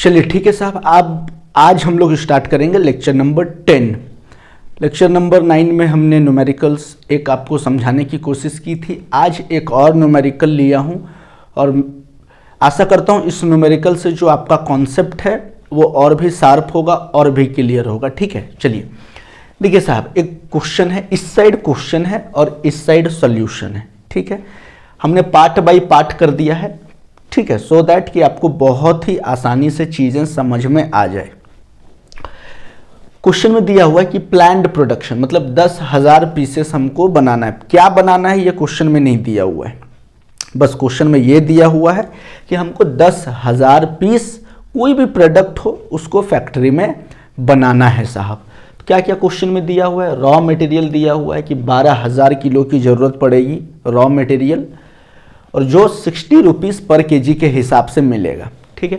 चलिए ठीक है साहब, अब आज हम लोग स्टार्ट करेंगे लेक्चर नंबर 10। लेक्चर नंबर 9 में हमने न्यूमेरिकल्स एक आपको समझाने की कोशिश की थी। आज एक और न्यूमेरिकल लिया हूं और आशा करता हूं इस न्यूमेरिकल से जो आपका कॉन्सेप्ट है वो और भी शार्प होगा और भी क्लियर होगा। ठीक है, चलिए देखिए साहब, एक क्वेश्चन है, इस साइड क्वेश्चन है और इस साइड सॉल्यूशन है। ठीक है, हमने पार्ट बाय पार्ट कर दिया है। ठीक है, सो दैट कि आपको बहुत ही आसानी से चीजें समझ में आ जाए। क्वेश्चन में दिया हुआ है कि प्लान्ड प्रोडक्शन मतलब 10,000 पीसेस हमको बनाना है। क्या बनाना है ये क्वेश्चन में नहीं दिया हुआ है, बस क्वेश्चन में ये दिया हुआ है कि हमको 10,000 पीस कोई भी प्रोडक्ट हो उसको फैक्ट्री में बनाना है साहब। तो क्या क्या क्वेश्चन में दिया हुआ है? रॉ मटेरियल दिया हुआ है कि 12,000 किलो की जरूरत पड़ेगी रॉ मटेरियल, और जो 60 रुपीज़ पर केजी के हिसाब से मिलेगा। ठीक है,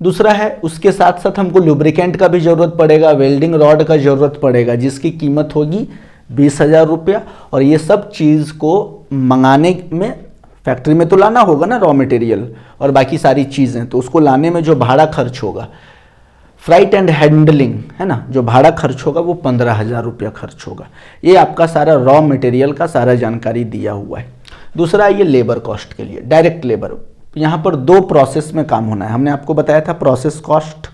दूसरा है उसके साथ साथ हमको लुब्रिकेंट का भी जरूरत पड़ेगा, वेल्डिंग रॉड का जरूरत पड़ेगा जिसकी कीमत होगी 20,000 रुपया। और ये सब चीज़ को मंगाने में फैक्ट्री में तो लाना होगा ना रॉ मटेरियल और बाकी सारी चीज़ें, तो उसको लाने में जो भाड़ा खर्च होगा, फ्राइट एंड हैंडलिंग है ना, जो भाड़ा खर्च होगा वो 15,000 रुपया खर्च होगा। ये आपका सारा रॉ मटेरियल का सारा जानकारी दिया हुआ है। दूसरा ये लेबर कॉस्ट के लिए, डायरेक्ट लेबर। यहाँ पर दो प्रोसेस में काम होना है, हमने आपको बताया था प्रोसेस कॉस्ट।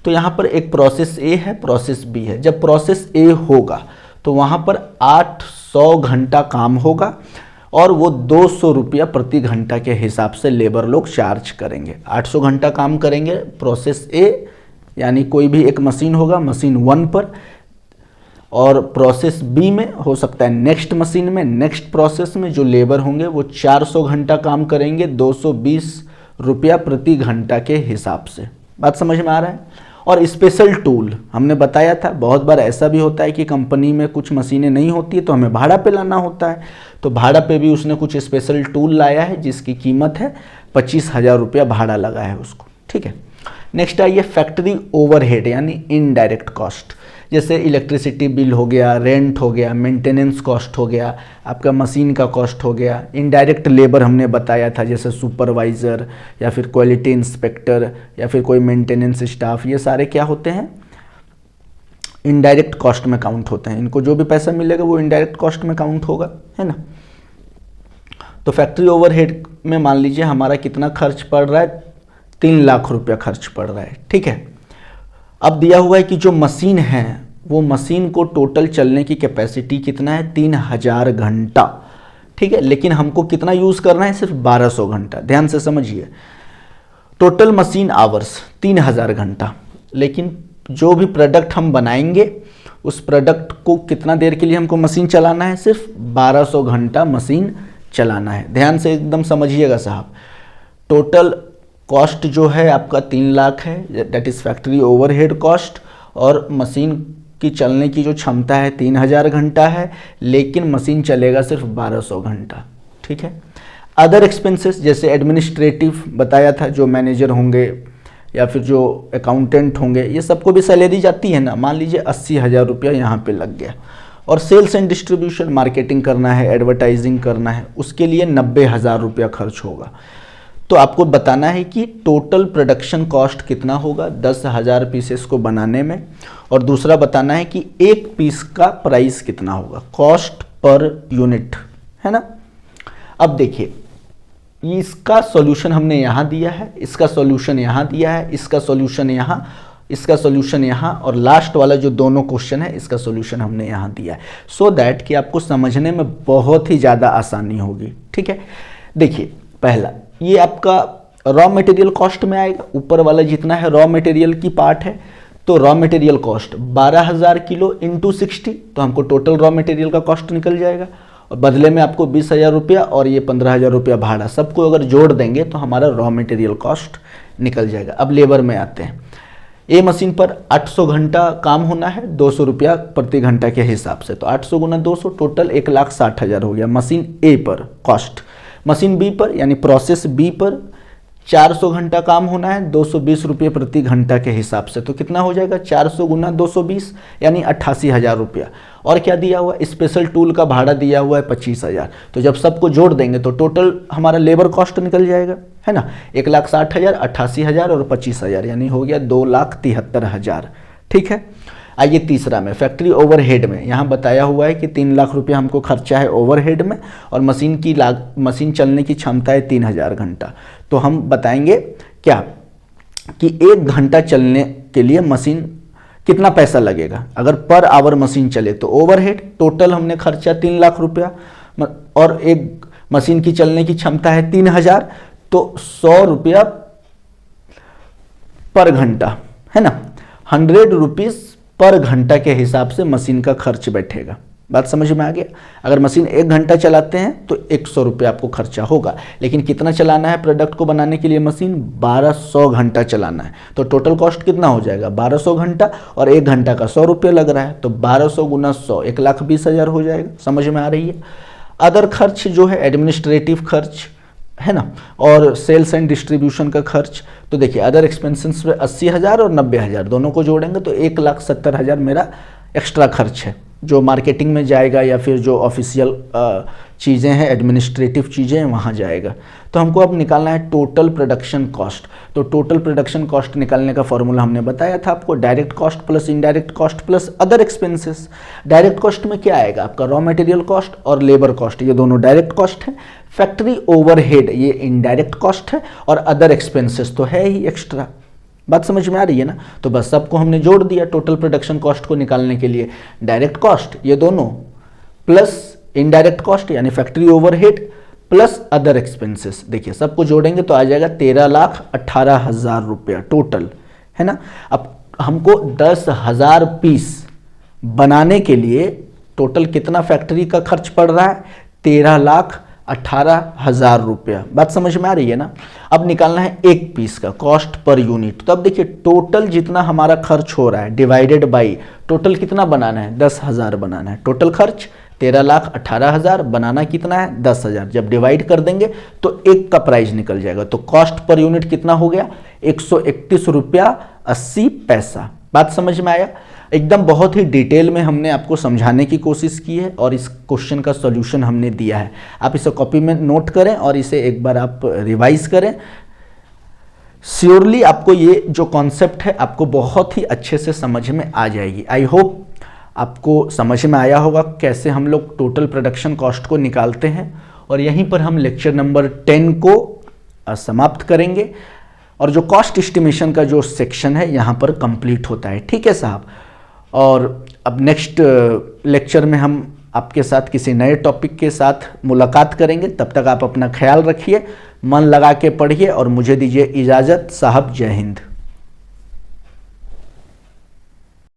तो यहाँ पर एक प्रोसेस ए है, प्रोसेस बी है। जब प्रोसेस ए होगा तो वहाँ पर 800 घंटा काम होगा और वो 200 रुपया प्रति घंटा के हिसाब से लेबर लोग चार्ज करेंगे। 800 घंटा काम करेंगे प्रोसेस ए, यानी कोई भी एक मशीन होगा मशीन 1 पर, और प्रोसेस बी में हो सकता है नेक्स्ट मशीन में, नेक्स्ट प्रोसेस में जो लेबर होंगे वो 400 घंटा काम करेंगे 220 रुपया प्रति घंटा के हिसाब से। बात समझ में आ रहा है? और स्पेशल टूल हमने बताया था, बहुत बार ऐसा भी होता है कि कंपनी में कुछ मशीनें नहीं होती है तो हमें भाड़ा पे लाना होता है, तो भाड़ा पे भी उसने कुछ स्पेशल टूल लाया है जिसकी कीमत है 25,000 रुपया भाड़ा लगा है उसको। ठीक है, नेक्स्ट आइए फैक्ट्री ओवरहेड यानी इनडायरेक्ट कॉस्ट, जैसे इलेक्ट्रिसिटी बिल हो गया, रेंट हो गया, मेंटेनेंस कॉस्ट हो गया, आपका मशीन का कॉस्ट हो गया। इनडायरेक्ट लेबर हमने बताया था जैसे सुपरवाइज़र या फिर क्वालिटी इंस्पेक्टर या फिर कोई मेंटेनेंस स्टाफ, ये सारे क्या होते हैं? इनडायरेक्ट कॉस्ट में काउंट होते हैं। इनको जो भी पैसा मिलेगा वो इनडायरेक्ट कॉस्ट में काउंट होगा, है ना। तो फैक्ट्री ओवरहेड में मान लीजिए हमारा कितना खर्च पड़ रहा है, 3 लाख रुपया खर्च पड़ रहा है। ठीक है, अब दिया हुआ है कि जो मशीन है वो मशीन को टोटल चलने की कैपेसिटी कितना है? 3,000 घंटा। ठीक है, लेकिन हमको कितना यूज़ करना है? सिर्फ 1200 घंटा। ध्यान से समझिए, टोटल मशीन आवर्स 3,000 घंटा, लेकिन जो भी प्रोडक्ट हम बनाएंगे उस प्रोडक्ट को कितना देर के लिए हमको मशीन चलाना है? सिर्फ 1200 घंटा मशीन चलाना है। ध्यान से एकदम समझिएगा साहब। टोटल कॉस्ट जो है आपका 3 लाख है, that is factory overhead cost, और मशीन की चलने की जो क्षमता है 3,000 घंटा है, लेकिन मशीन चलेगा सिर्फ 1200 घंटा। ठीक है, अदर एक्सपेंसेस जैसे एडमिनिस्ट्रेटिव बताया था, जो मैनेजर होंगे या फिर जो अकाउंटेंट होंगे, ये सबको भी सैलरी जाती है ना। मान लीजिए 80,000 रुपया यहाँ पे लग गया। और सेल्स एंड डिस्ट्रीब्यूशन, मार्केटिंग करना है, एडवर्टाइजिंग करना है, उसके लिए 90,000 रुपया खर्च होगा। तो आपको बताना है कि टोटल प्रोडक्शन कॉस्ट कितना होगा 10,000 पीसेस को बनाने में, और दूसरा बताना है कि एक पीस का प्राइस कितना होगा, कॉस्ट पर यूनिट, है ना। अब देखिए, इसका सॉल्यूशन हमने यहाँ दिया है, इसका सॉल्यूशन यहाँ दिया है, इसका सॉल्यूशन यहाँ, इसका सॉल्यूशन यहाँ, और लास्ट वाला जो दोनों क्वेश्चन है इसका सॉल्यूशन हमने यहाँ दिया है, सो दैट कि आपको समझने में बहुत ही ज़्यादा आसानी होगी। ठीक है, देखिए पहला ये आपका रॉ मटेरियल कॉस्ट में आएगा, ऊपर वाला जितना है रॉ मटेरियल की पार्ट है, तो raw material cost 12,000 kilo into 60, तो हमको टोटल रॉ मटेरियल का कॉस्ट निकल जाएगा, और बदले में आपको 20,000 रुपया और ये 15,000 रुपया भाड़ा, सबको अगर जोड़ देंगे तो हमारा रॉ मटेरियल कॉस्ट निकल जाएगा। अब लेबर में आते हैं। ए मशीन पर 800 घंटा काम होना है 200 रुपया प्रति घंटा के हिसाब से, तो 800 गुना 200 टोटल 1,60,000 हो गया मशीन ए पर कॉस्ट। मशीन बी पर यानी प्रोसेस बी पर 400 घंटा काम होना है, 220 रुपये प्रति घंटा के हिसाब से। तो कितना हो जाएगा 400 गुना 220 यानी 88,000 रुपया। और क्या दिया हुआ है, स्पेशल टूल का भाड़ा दिया हुआ है 25,000। तो जब सबको जोड़ देंगे तो टोटल हमारा लेबर कॉस्ट निकल जाएगा, है ना, 1,60,000, 88,000 और 25,000 यानी हो गया 2,73,000। ठीक है। आइए तीसरा में फैक्ट्री ओवरहेड में, यहाँ बताया हुआ है कि 3 लाख रुपया हमको खर्चा है ओवरहेड में और मशीन चलने की क्षमता है 3,000 घंटा। तो हम बताएंगे क्या कि 1 घंटा चलने के लिए मशीन कितना पैसा लगेगा। अगर पर आवर मशीन चले तो ओवरहेड टोटल हमने खर्चा 3 लाख रुपया और एक मशीन की चलने की क्षमता है 3,000, तो 100 रुपया पर घंटा, है ना, 100 रुपीज़ पर घंटा के हिसाब से मशीन का खर्च बैठेगा। बात समझ में आ गया। अगर मशीन 1 घंटा चलाते हैं तो 100 रुपये आपको खर्चा होगा, लेकिन कितना चलाना है प्रोडक्ट को बनाने के लिए मशीन 1200 घंटा चलाना है। तो टोटल कॉस्ट कितना हो जाएगा 1200 घंटा और 1 घंटा का 100 रुपये लग रहा है, तो 1200 गुना 100 1,20,000 हो जाएगा। समझ में आ रही है। अदर खर्च जो है एडमिनिस्ट्रेटिव खर्च, है ना, और सेल्स एंड डिस्ट्रीब्यूशन का खर्च, तो देखिए अदर एक्सपेंसेस में 80,000 और 90,000 दोनों को जोड़ेंगे तो 1,70,000 मेरा एक्स्ट्रा खर्च है जो मार्केटिंग में जाएगा या फिर जो ऑफिशियल चीज़ें हैं एडमिनिस्ट्रेटिव चीज़ें हैं वहाँ जाएगा। तो हमको अब निकालना है टोटल प्रोडक्शन कॉस्ट। तो टोटल प्रोडक्शन कॉस्ट निकालने का फॉर्मूला हमने बताया था आपको, direct cost plus indirect cost plus other expenses. Direct cost में क्या आएगा आपका रॉ मटेरियल कॉस्ट और लेबर कॉस्ट, ये दोनों डायरेक्ट कॉस्ट है। फैक्ट्री ओवरहेड ये इनडायरेक्ट कॉस्ट है और अदर एक्सपेंसेस तो है ही एक्स्ट्रा। बात समझ में आ रही है ना। तो बस सबको हमने जोड़ दिया टोटल प्रोडक्शन कॉस्ट को निकालने के लिए, डायरेक्ट कॉस्ट ये दोनों प्लस इनडायरेक्ट कॉस्ट यानी factory overhead plus other expenses. देखिए सबको जोड़ेंगे तो आ जाएगा 13,18,000 रुपया टोटल, है ना। अब हमको 10,000 पीस बनाने के लिए टोटल कितना फैक्ट्री का खर्च पड़ रहा है 13,18,000 रुपया। बात समझ में आ रही है ना। अब निकालना है एक पीस का कॉस्ट पर यूनिट। तो अब देखिए टोटल जितना हमारा खर्च हो रहा है डिवाइडेड बाई टोटल कितना बनाना है 10,000 बनाना है। टोटल खर्च 13,18,000 बनाना कितना है 10,000। जब डिवाइड कर देंगे तो एक का प्राइस निकल जाएगा। तो कॉस्ट पर यूनिट कितना हो गया 131 रुपया 80 पैसा। बात समझ में आया। एकदम बहुत ही डिटेल में हमने आपको समझाने की कोशिश की है और इस क्वेश्चन का सॉल्यूशन हमने दिया है। आप इसे कॉपी में नोट करें और इसे एक बार आप रिवाइज करें। श्योरली आपको ये जो कॉन्सेप्ट है आपको बहुत ही अच्छे से समझ में आ जाएगी। आई होप आपको समझ में आया होगा कैसे हम लोग टोटल प्रोडक्शन कॉस्ट को निकालते हैं। और यहीं पर हम लेक्चर नंबर 10 को समाप्त करेंगे और जो कॉस्ट एस्टिमेशन का जो सेक्शन है यहाँ पर कंप्लीट होता है। ठीक है साहब। और अब नेक्स्ट लेक्चर में हम आपके साथ किसी नए टॉपिक के साथ मुलाकात करेंगे। तब तक आप अपना ख्याल रखिए, मन लगा के पढ़िए और मुझे दीजिए इजाज़त साहब। जय हिंद।